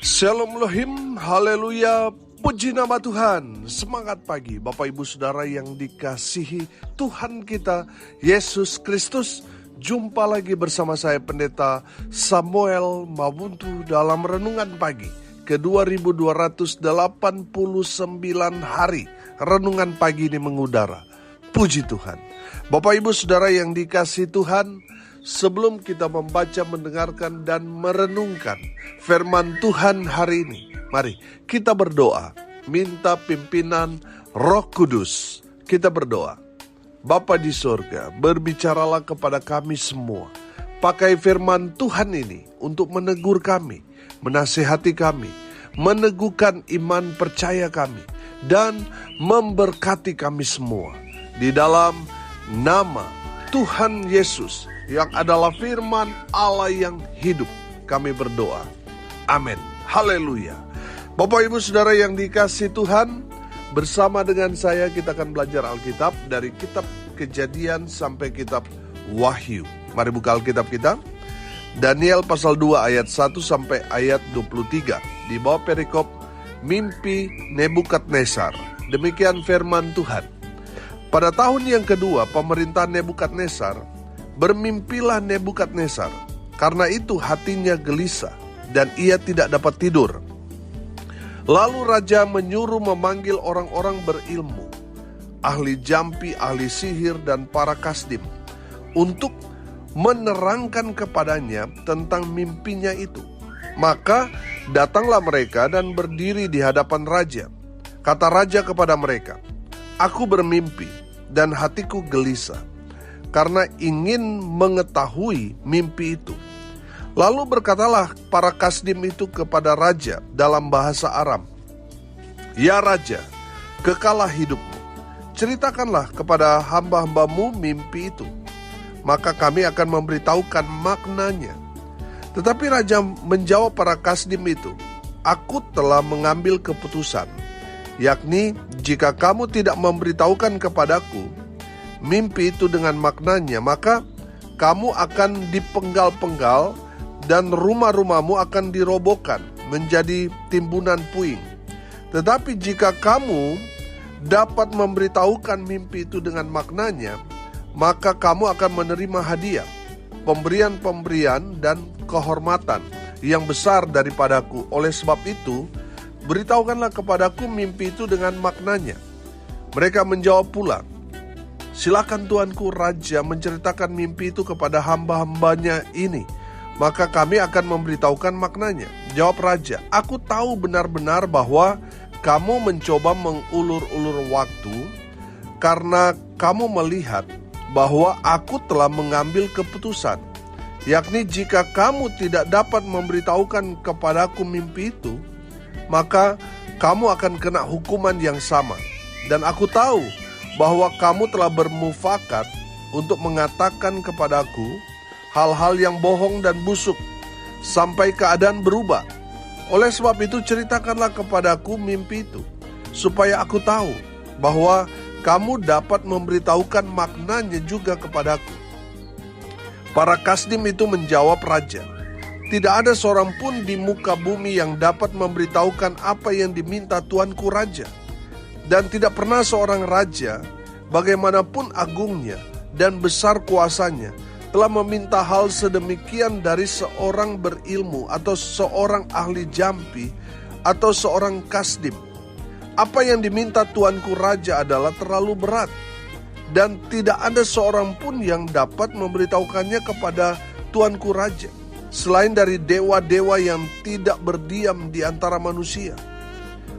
Shalom Elohim, haleluya, puji nama Tuhan. Semangat pagi Bapak Ibu Saudara yang dikasihi Tuhan kita Yesus Kristus. Jumpa lagi bersama saya Pendeta Samuel Mabuntu dalam Renungan Pagi ke 2289 hari. Renungan pagi ini mengudara. Puji Tuhan. Bapak Ibu Saudara yang dikasihi Tuhan, sebelum kita membaca, mendengarkan, dan merenungkan firman Tuhan hari ini, mari kita berdoa, minta pimpinan Roh Kudus. Kita berdoa. Bapa di sorga, berbicaralah kepada kami semua. Pakai firman Tuhan ini untuk menegur kami, menasihati kami, meneguhkan iman percaya kami, dan memberkati kami semua. Di dalam nama Tuhan Yesus, yang adalah firman Allah yang hidup, kami berdoa. Amin. Haleluya. Bapak Ibu Saudara yang dikasihi Tuhan, bersama dengan saya kita akan belajar Alkitab dari kitab Kejadian sampai kitab Wahyu. Mari buka Alkitab kita. Daniel pasal 2 ayat 1 sampai ayat 23. Di bawah perikop mimpi Nebukadnezar. Demikian firman Tuhan. Pada tahun yang kedua pemerintahan Nebukadnezar, bermimpilah Nebukadnezar, karena itu hatinya gelisah dan ia tidak dapat tidur. Lalu raja menyuruh memanggil orang-orang berilmu, ahli jampi, ahli sihir, dan para kasdim, untuk menerangkan kepadanya tentang mimpinya itu. Maka datanglah mereka dan berdiri di hadapan raja. Kata raja kepada mereka, "Aku bermimpi dan hatiku gelisah, karena ingin mengetahui mimpi itu." Lalu berkatalah para kasdim itu kepada raja dalam bahasa Aram, "Ya raja, kekalah hidupmu. Ceritakanlah kepada hamba-hambamu mimpi itu, maka kami akan memberitahukan maknanya." Tetapi raja menjawab para kasdim itu, "Aku telah mengambil keputusan, yakni jika kamu tidak memberitahukan kepadaku mimpi itu dengan maknanya, maka kamu akan dipenggal-penggal dan rumah-rumahmu akan dirobohkan menjadi timbunan puing. Tetapi jika kamu dapat memberitahukan mimpi itu dengan maknanya, maka kamu akan menerima hadiah, pemberian-pemberian dan kehormatan yang besar daripadaku. Oleh sebab itu, beritahukanlah kepadaku mimpi itu dengan maknanya." Mereka menjawab pula, "Silakan tuanku raja menceritakan mimpi itu kepada hamba-hambanya ini, maka kami akan memberitahukan maknanya." Jawab raja, "Aku tahu benar-benar bahwa kamu mencoba mengulur-ulur waktu, karena kamu melihat bahwa aku telah mengambil keputusan, yakni jika kamu tidak dapat memberitahukan kepadaku mimpi itu, maka kamu akan kena hukuman yang sama. Dan aku tahu bahwa kamu telah bermufakat untuk mengatakan kepadaku hal-hal yang bohong dan busuk, sampai keadaan berubah. Oleh sebab itu ceritakanlah kepadaku mimpi itu, supaya aku tahu bahwa kamu dapat memberitahukan maknanya juga kepadaku." Para kasdim itu menjawab raja, "Tidak ada seorang pun di muka bumi yang dapat memberitahukan apa yang diminta tuanku raja. Dan tidak pernah seorang raja, bagaimanapun agungnya dan besar kuasanya, telah meminta hal sedemikian dari seorang berilmu atau seorang ahli jampi atau seorang kasdim. Apa yang diminta tuanku raja adalah terlalu berat, dan tidak ada seorang pun yang dapat memberitahukannya kepada tuanku raja, selain dari dewa-dewa yang tidak berdiam di antara manusia."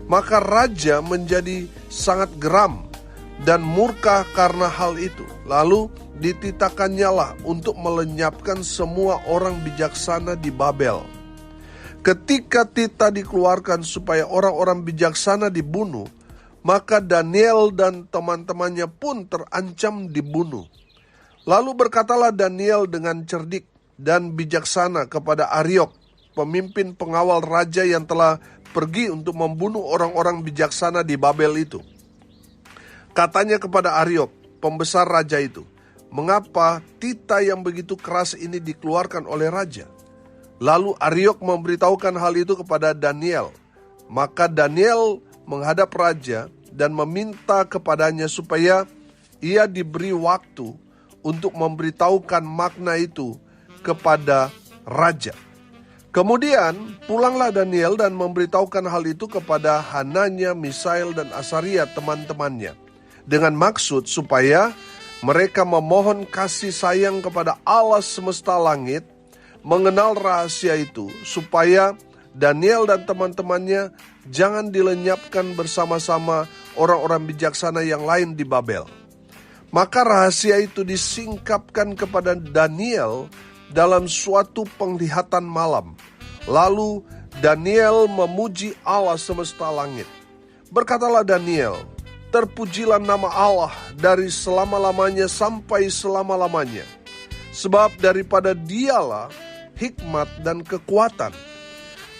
Maka raja menjadi sangat geram dan murka karena hal itu. Lalu dititahkannya lah untuk melenyapkan semua orang bijaksana di Babel. Ketika titah dikeluarkan supaya orang-orang bijaksana dibunuh, maka Daniel dan teman-temannya pun terancam dibunuh. Lalu berkatalah Daniel dengan cerdik dan bijaksana kepada Ariok, pemimpin pengawal raja yang telah pergi untuk membunuh orang-orang bijaksana di Babel itu. Katanya kepada Ariok, pembesar raja itu, "Mengapa titah yang begitu keras ini dikeluarkan oleh raja?" Lalu Ariok memberitahukan hal itu kepada Daniel. Maka Daniel menghadap raja dan meminta kepadanya supaya ia diberi waktu untuk memberitahukan makna itu kepada raja. Kemudian pulanglah Daniel dan memberitahukan hal itu kepada Hananya, Misael, dan Asaria teman-temannya, dengan maksud supaya mereka memohon kasih sayang kepada Allah semesta langit, mengenal rahasia itu, supaya Daniel dan teman-temannya jangan dilenyapkan bersama-sama orang-orang bijaksana yang lain di Babel. Maka rahasia itu disingkapkan kepada Daniel dalam suatu penglihatan malam. Lalu Daniel memuji Allah semesta langit. Berkatalah Daniel, terpujilah nama Allah dari selama-lamanya sampai selama-lamanya. Sebab daripada Dialah hikmat dan kekuatan.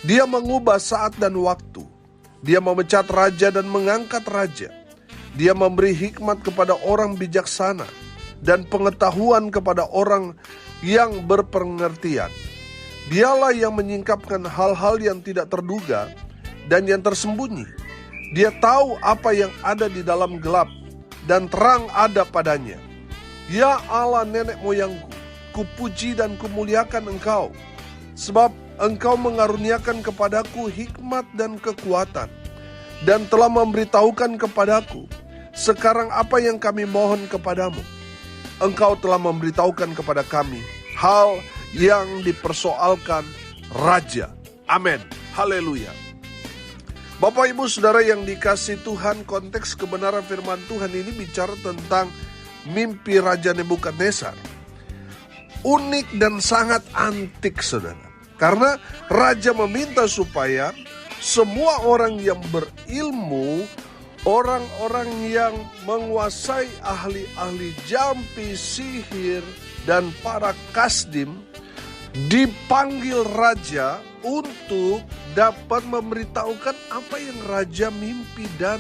Dia mengubah saat dan waktu. Dia memecat raja dan mengangkat raja. Dia memberi hikmat kepada orang bijaksana dan pengetahuan kepada orang yang berpengertian. Dialah yang menyingkapkan hal-hal yang tidak terduga dan yang tersembunyi. Dia tahu apa yang ada di dalam gelap dan terang ada padanya. Ya Allah nenek moyangku, kupuji dan kumuliakan Engkau, sebab Engkau mengaruniakan kepadaku hikmat dan kekuatan, dan telah memberitahukan kepadaku sekarang apa yang kami mohon kepadamu. Engkau telah memberitahukan kepada kami hal yang dipersoalkan raja. Amin. Haleluya. Bapak Ibu Saudara yang dikasihi Tuhan, konteks kebenaran firman Tuhan ini bicara tentang mimpi Raja Nebukadnezar. Unik dan sangat antik, saudara. Karena raja meminta supaya semua orang yang berilmu, orang-orang yang menguasai ahli-ahli jampi, sihir, dan para kasdim dipanggil raja untuk dapat memberitahukan apa yang raja mimpi dan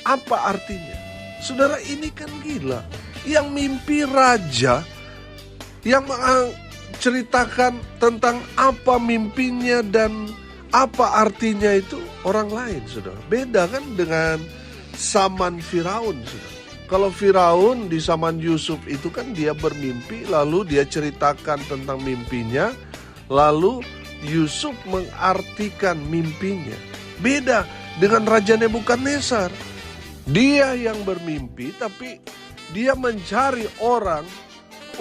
apa artinya. Saudara, ini kan gila. Yang mimpi raja, yang ceritakan tentang apa mimpinya dan apa artinya itu orang lain, saudara. Beda kan dengan zaman Firaun, saudara. Kalau Firaun di zaman Yusuf itu kan dia bermimpi, lalu dia ceritakan tentang mimpinya, lalu Yusuf mengartikan mimpinya. Beda dengan Raja Nebukadnezar. Dia yang bermimpi, tapi dia mencari orang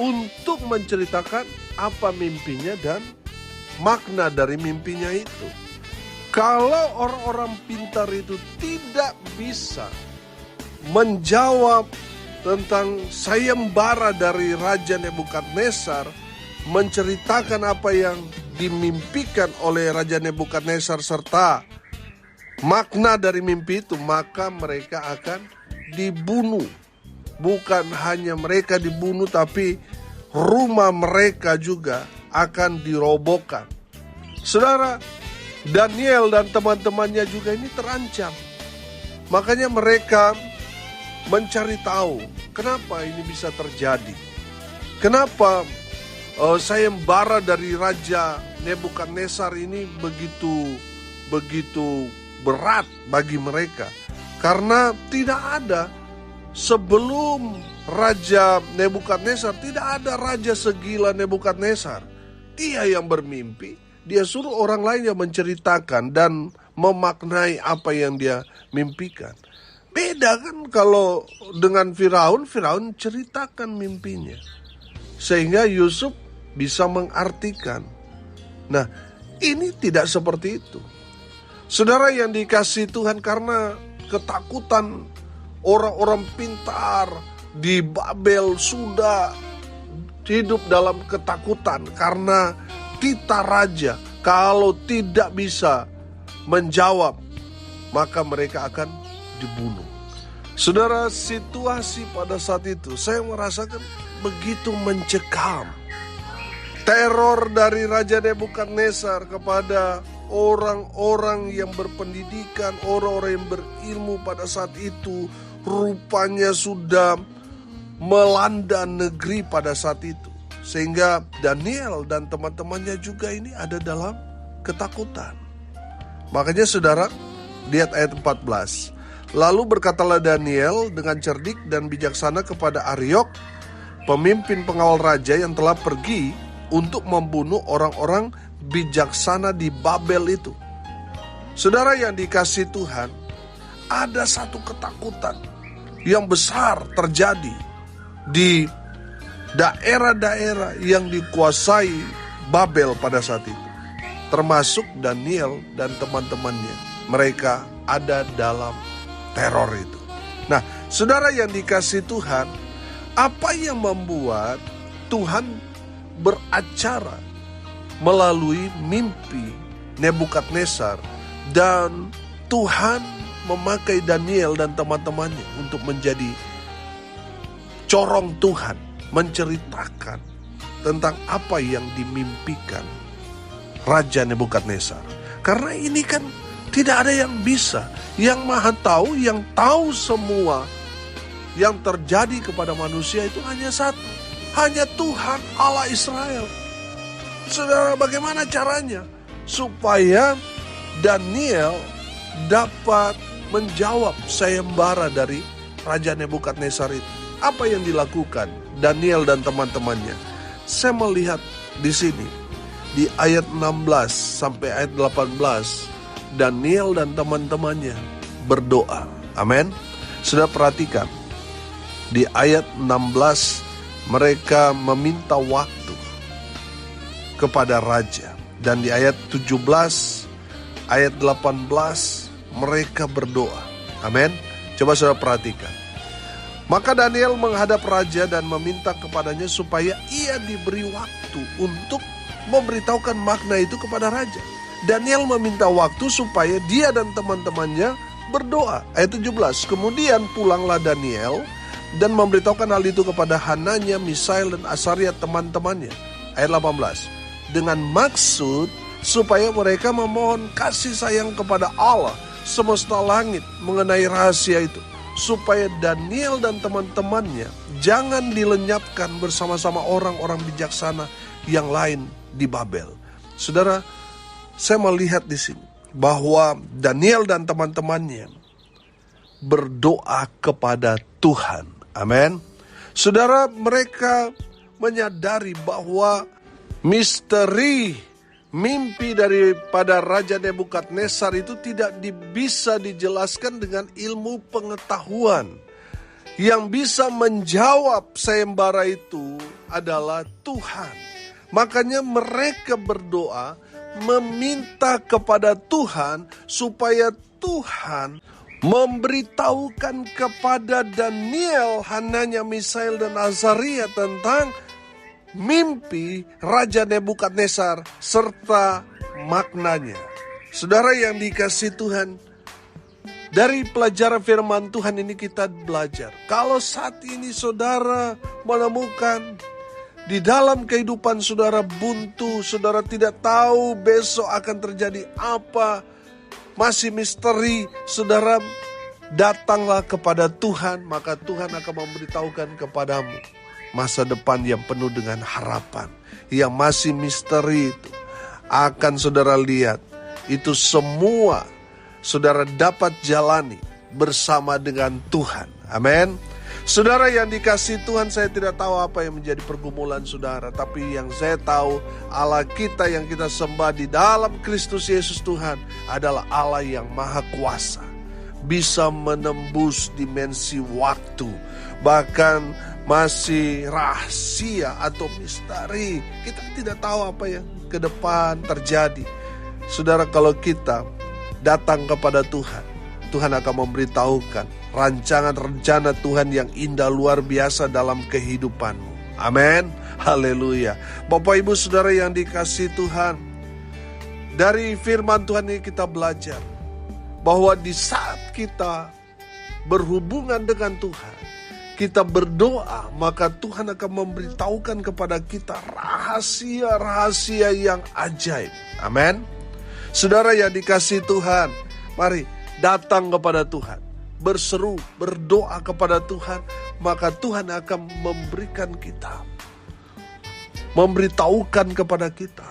untuk menceritakan apa mimpinya dan makna dari mimpinya itu. Kalau orang-orang pintar itu tidak bisa menjawab tentang sayembara dari Raja Nebukadnezar, menceritakan apa yang dimimpikan oleh Raja Nebukadnezar serta makna dari mimpi itu, maka mereka akan dibunuh. Bukan hanya mereka dibunuh, tapi rumah mereka juga akan dirobohkan. Saudara, Daniel dan teman-temannya juga ini terancam. Makanya mereka mencari tahu kenapa ini bisa terjadi. Kenapa sayembara dari Raja Nebukadnezar ini begitu berat bagi mereka. Karena tidak ada sebelum Raja Nebukadnezar, tidak ada raja segila Nebukadnezar. Dia yang bermimpi, dia suruh orang lain yang menceritakan dan memaknai apa yang dia mimpikan. Beda kan kalau dengan Firaun ceritakan mimpinya. Sehingga Yusuf bisa mengartikan. Nah, ini tidak seperti itu. Saudara yang dikasihi Tuhan, karena ketakutan orang-orang pintar di Babel sudah hidup dalam ketakutan karena titah raja kalau tidak bisa menjawab, maka mereka akan dibunuh. Saudara, situasi pada saat itu saya merasakan begitu mencekam. Teror dari Raja Nebukadnezar kepada orang-orang yang berpendidikan, orang-orang yang berilmu pada saat itu rupanya sudah melanda negeri pada saat itu. Sehingga Daniel dan teman-temannya juga ini ada dalam ketakutan. Makanya saudara, lihat ayat 14. Lalu berkatalah Daniel dengan cerdik dan bijaksana kepada Aryok, pemimpin pengawal raja yang telah pergi untuk membunuh orang-orang bijaksana di Babel itu. Saudara yang dikasihi Tuhan, ada satu ketakutan yang besar terjadi di daerah-daerah yang dikuasai Babel pada saat itu. Termasuk Daniel dan teman-temannya. Mereka ada dalam teror itu. Nah, saudara yang dikasihi Tuhan, apa yang membuat Tuhan beracara melalui mimpi Nebukadnezar dan Tuhan memakai Daniel dan teman-temannya untuk menjadi corong Tuhan, menceritakan tentang apa yang dimimpikan Raja Nebukadnezar. Karena ini kan tidak ada yang bisa, yang maha tahu, yang tahu semua yang terjadi kepada manusia itu hanya satu, hanya Tuhan Allah Israel. Saudara, bagaimana caranya supaya Daniel dapat menjawab sayembara dari Raja Nebukadnezar itu? Apa yang dilakukan Daniel dan teman-temannya? Saya melihat di sini di ayat 16 sampai ayat 18, Daniel dan teman-temannya berdoa. Amin. Sudah perhatikan di ayat 16 mereka meminta waktu kepada raja, dan di ayat 17 ayat 18 mereka berdoa. Amin. Coba saudara perhatikan. Maka Daniel menghadap raja dan meminta kepadanya supaya ia diberi waktu untuk memberitahukan makna itu kepada raja. Daniel meminta waktu supaya dia dan teman-temannya berdoa. Ayat 17. Kemudian pulanglah Daniel dan memberitahukan hal itu kepada Hananya, Misael dan Asaria teman-temannya. Ayat 18. Dengan maksud supaya mereka memohon kasih sayang kepada Allah semesta langit mengenai rahasia itu, supaya Daniel dan teman-temannya jangan dilenyapkan bersama-sama orang-orang bijaksana yang lain di Babel. Saudara, saya melihat di sini bahwa Daniel dan teman-temannya berdoa kepada Tuhan. Amin. Saudara, mereka menyadari bahwa misteri mimpi daripada Raja Nebukadnezar itu tidak bisa dijelaskan dengan ilmu pengetahuan. Yang bisa menjawab sayembara itu adalah Tuhan. Makanya mereka berdoa meminta kepada Tuhan supaya Tuhan memberitahukan kepada Daniel, Hananya, Misael dan Azaria tentang mimpi Raja Nebukadnezar serta maknanya. Saudara yang dikasihi Tuhan, dari pelajaran firman Tuhan ini kita belajar. Kalau saat ini saudara menemukan di dalam kehidupan saudara buntu, saudara tidak tahu besok akan terjadi apa, masih misteri, saudara datanglah kepada Tuhan, maka Tuhan akan memberitahukan kepadamu masa depan yang penuh dengan harapan. Yang masih misteri itu akan saudara lihat, itu semua saudara dapat jalani bersama dengan Tuhan. Amin. Saudara yang dikasihi Tuhan, saya tidak tahu apa yang menjadi pergumulan saudara, tapi yang saya tahu Allah kita yang kita sembah di dalam Kristus Yesus Tuhan adalah Allah yang maha kuasa, bisa menembus dimensi waktu, bahkan masih rahasia atau misteri. Kita tidak tahu apa yang ke depan terjadi. Saudara, kalau kita datang kepada Tuhan, Tuhan akan memberitahukan rancangan-rencana Tuhan yang indah luar biasa dalam kehidupanmu. Amin. Haleluya. Bapak Ibu Saudara yang dikasihi Tuhan, dari firman Tuhan ini kita belajar bahwa di saat kita berhubungan dengan Tuhan, kita berdoa, maka Tuhan akan memberitahukan kepada kita rahasia-rahasia yang ajaib. Amin. Saudara yang dikasihi Tuhan, mari datang kepada Tuhan, berseru, berdoa kepada Tuhan, maka Tuhan akan memberikan kita memberitahukan kepada kita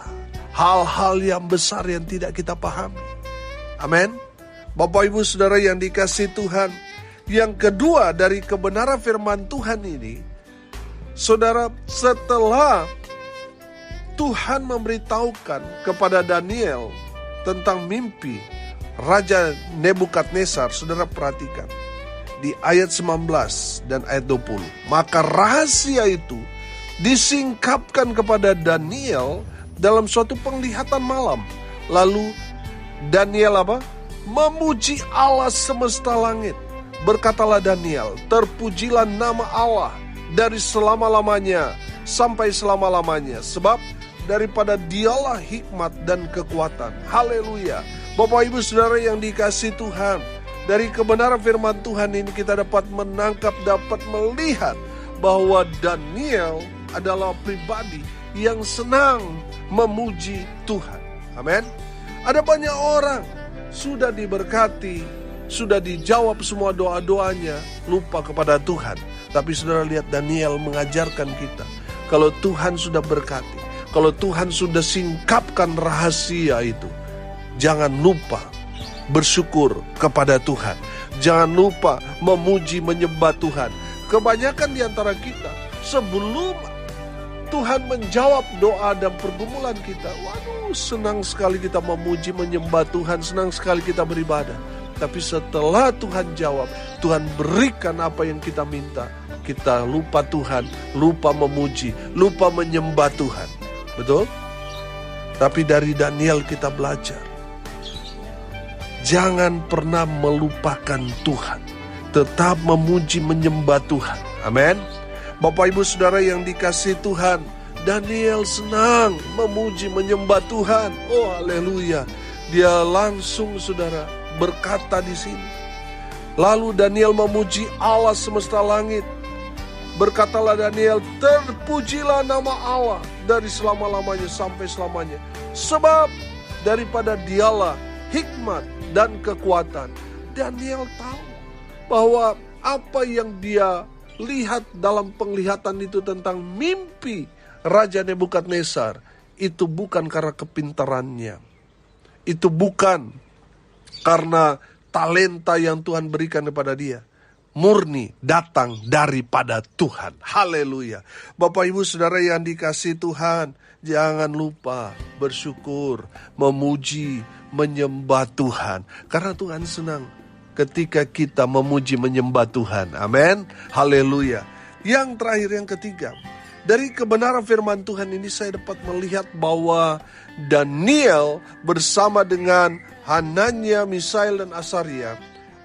hal-hal yang besar yang tidak kita pahami. Amin. Bapak Ibu Saudara yang dikasihi Tuhan, yang kedua dari kebenaran firman Tuhan ini, Saudara, setelah Tuhan memberitahukan kepada Daniel tentang mimpi Raja Nebukadnezar, Saudara perhatikan di ayat 19 dan ayat 20. Maka rahasia itu disingkapkan kepada Daniel dalam suatu penglihatan malam. Lalu Daniel memuji Allah semesta langit. Berkatalah Daniel, terpujilah nama Allah dari selama-lamanya sampai selama-lamanya, sebab daripada Dialah hikmat dan kekuatan. Haleluya. Bapak Ibu Saudara yang dikasihi Tuhan, dari kebenaran firman Tuhan ini kita dapat menangkap, dapat melihat bahwa Daniel adalah pribadi yang senang memuji Tuhan. Amin. Ada banyak orang sudah diberkati, sudah dijawab semua doa-doanya, lupa kepada Tuhan. Tapi saudara lihat, Daniel mengajarkan kita, kalau Tuhan sudah berkati, kalau Tuhan sudah singkapkan rahasia itu, jangan lupa bersyukur kepada Tuhan. Jangan lupa memuji, menyembah Tuhan. Kebanyakan di antara kita, sebelum Tuhan menjawab doa dan pergumulan kita, senang sekali kita memuji, menyembah Tuhan, senang sekali kita beribadah. Tapi setelah Tuhan jawab, Tuhan berikan apa yang kita minta, kita lupa Tuhan, lupa memuji, lupa menyembah Tuhan. Betul? Tapi dari Daniel kita belajar, jangan pernah melupakan Tuhan, tetap memuji, menyembah Tuhan. Amin. Bapak Ibu Saudara yang dikasihi Tuhan, Daniel senang memuji, menyembah Tuhan. Oh haleluya. Dia langsung saudara berkata di sini. Lalu Daniel memuji Allah semesta langit. Berkatalah Daniel, terpujilah nama Allah dari selama-lamanya sampai selamanya, sebab daripada Dialah hikmat dan kekuatan. Daniel tahu bahwa apa yang dia lihat dalam penglihatan itu tentang mimpi Raja Nebukadnezar, itu bukan karena kepintarannya, itu bukan karena talenta yang Tuhan berikan kepada dia, murni datang daripada Tuhan. Haleluya. Bapak Ibu Saudara yang dikasihi Tuhan, jangan lupa bersyukur, memuji, menyembah Tuhan, karena Tuhan senang ketika kita memuji, menyembah Tuhan. Amin. Haleluya. Yang terakhir, yang ketiga, dari kebenaran firman Tuhan ini saya dapat melihat bahwa Daniel bersama dengan Hananya, Misael, dan Asaria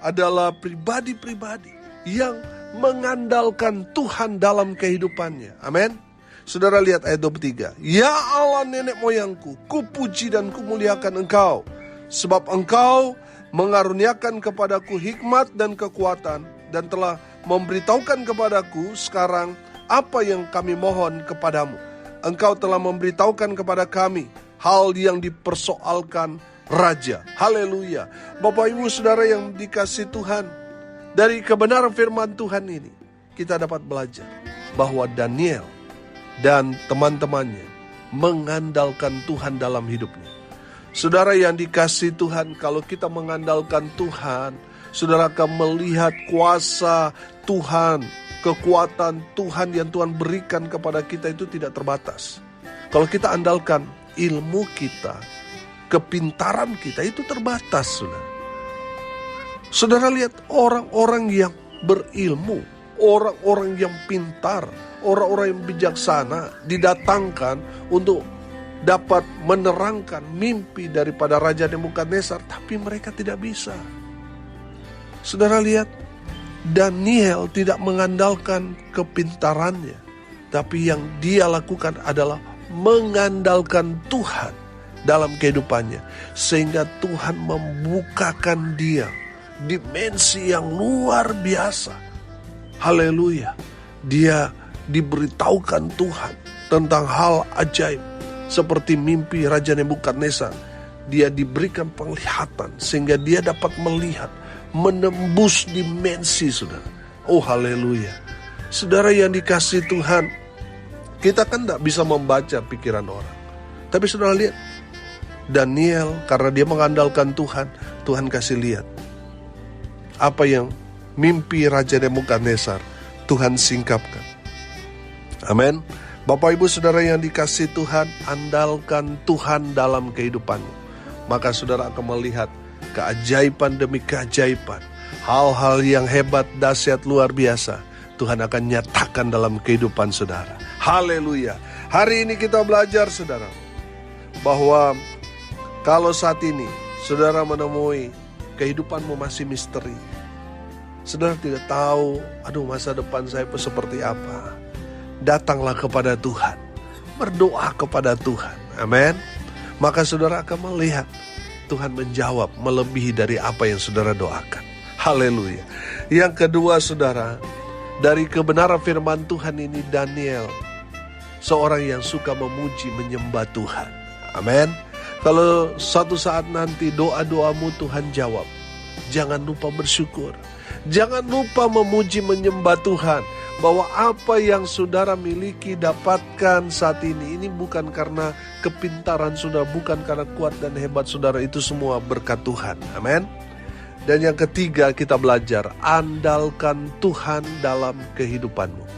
adalah pribadi-pribadi yang mengandalkan Tuhan dalam kehidupannya. Amin. Saudara lihat ayat 23. Ya Allah nenek moyangku, kupuji dan kumuliakan Engkau, sebab Engkau mengaruniakan kepadaku hikmat dan kekuatan, dan telah memberitahukan kepadaku sekarang apa yang kami mohon kepadamu. Engkau telah memberitahukan kepada kami hal yang dipersoalkan Raja. Haleluya. Bapak Ibu Saudara yang dikasihi Tuhan, dari kebenaran firman Tuhan ini kita dapat belajar bahwa Daniel dan teman-temannya mengandalkan Tuhan dalam hidupnya. Saudara yang dikasihi Tuhan, kalau kita mengandalkan Tuhan, saudara akan melihat kuasa Tuhan, kekuatan Tuhan yang Tuhan berikan kepada kita itu tidak terbatas. Kalau kita andalkan ilmu kita, kepintaran kita itu terbatas, saudara. Saudara lihat orang-orang yang berilmu, orang-orang yang pintar, orang-orang yang bijaksana didatangkan untuk dapat menerangkan mimpi daripada Raja Nebukadnezar, tapi mereka tidak bisa. Saudara lihat, Daniel tidak mengandalkan kepintarannya, tapi yang dia lakukan adalah mengandalkan Tuhan dalam kehidupannya, sehingga Tuhan membukakan dia dimensi yang luar biasa. Haleluya. Dia diberitahukan Tuhan tentang hal ajaib seperti mimpi Raja Nebukadnezar. Dia diberikan penglihatan sehingga dia dapat melihat, menembus dimensi, saudara. Oh haleluya. Saudara yang dikasihi Tuhan, Kita kan tidak bisa membaca pikiran orang. Tapi saudara lihat, Daniel karena dia mengandalkan Tuhan, Tuhan kasih lihat apa yang mimpi Raja Nebukadnezar, Tuhan singkapkan. Amin. Bapak Ibu Saudara yang dikasihi Tuhan, andalkan Tuhan dalam kehidupanmu. Maka saudara akan melihat keajaiban demi keajaiban. Hal-hal yang hebat, dahsyat, luar biasa Tuhan akan nyatakan dalam kehidupan saudara. Haleluya. Hari ini kita belajar saudara, bahwa kalau saat ini saudara menemui kehidupanmu masih misteri, saudara tidak tahu, masa depan saya seperti apa, datanglah kepada Tuhan, berdoa kepada Tuhan. Amin. Maka saudara akan melihat Tuhan menjawab melebihi dari apa yang saudara doakan. Haleluya. Yang kedua saudara, dari kebenaran firman Tuhan ini, Daniel seorang yang suka memuji menyembah Tuhan. Amin. Kalau suatu saat nanti doa-doamu Tuhan jawab, jangan lupa bersyukur. Jangan lupa memuji menyembah Tuhan. Bahwa apa yang saudara miliki, dapatkan saat ini bukan karena kepintaran saudara, bukan karena kuat dan hebat saudara, itu semua berkat Tuhan. Amin. Dan yang ketiga kita belajar, andalkan Tuhan dalam kehidupanmu.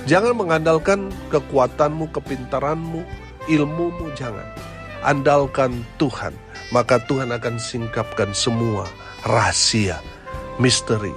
Jangan mengandalkan kekuatanmu, kepintaranmu, ilmumu, jangan. Andalkan Tuhan, maka Tuhan akan singkapkan semua rahasia, misteri.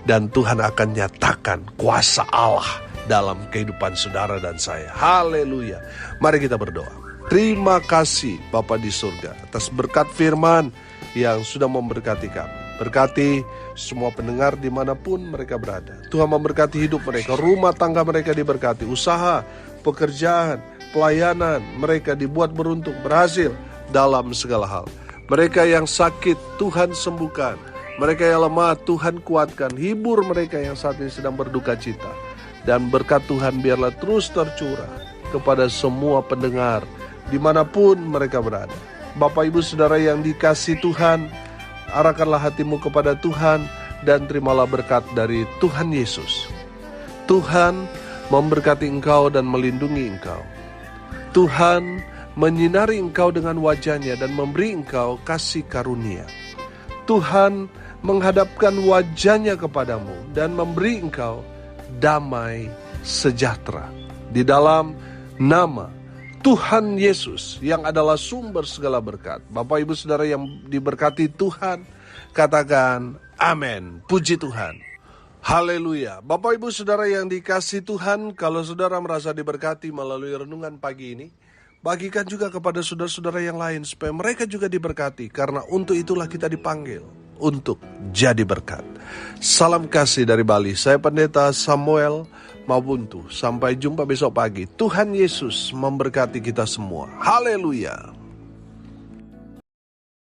Dan Tuhan akan nyatakan kuasa Allah dalam kehidupan saudara dan saya. Haleluya. Mari kita berdoa. Terima kasih Bapa di surga atas berkat firman yang sudah memberkati kami. Berkati semua pendengar dimanapun mereka berada. Tuhan memberkati hidup mereka, rumah tangga mereka diberkati, usaha, pekerjaan, pelayanan mereka dibuat beruntung, berhasil dalam segala hal. Mereka yang sakit Tuhan sembuhkan, mereka yang lemah Tuhan kuatkan, hibur mereka yang saat ini sedang berduka cita. Dan berkat Tuhan biarlah terus tercurah kepada semua pendengar dimanapun mereka berada. Bapak Ibu Saudara yang dikasihi Tuhan, arahkanlah hatimu kepada Tuhan dan terimalah berkat dari Tuhan Yesus. Tuhan memberkati engkau dan melindungi engkau. Tuhan menyinari engkau dengan wajah-Nya dan memberi engkau kasih karunia. Tuhan menghadapkan wajah-Nya kepadamu dan memberi engkau damai sejahtera. Di dalam nama Tuhan Yesus yang adalah sumber segala berkat. Bapak Ibu Saudara yang diberkati Tuhan, katakan amin. Puji Tuhan. Haleluya. Bapak Ibu Saudara yang dikasihi Tuhan, kalau saudara merasa diberkati melalui renungan pagi ini, bagikan juga kepada saudara-saudara yang lain supaya mereka juga diberkati, karena untuk itulah kita dipanggil untuk jadi berkat. Salam kasih dari Bali. Saya Pendeta Samuel Mabuntu. Sampai jumpa besok pagi. Tuhan Yesus memberkati kita semua. Haleluya.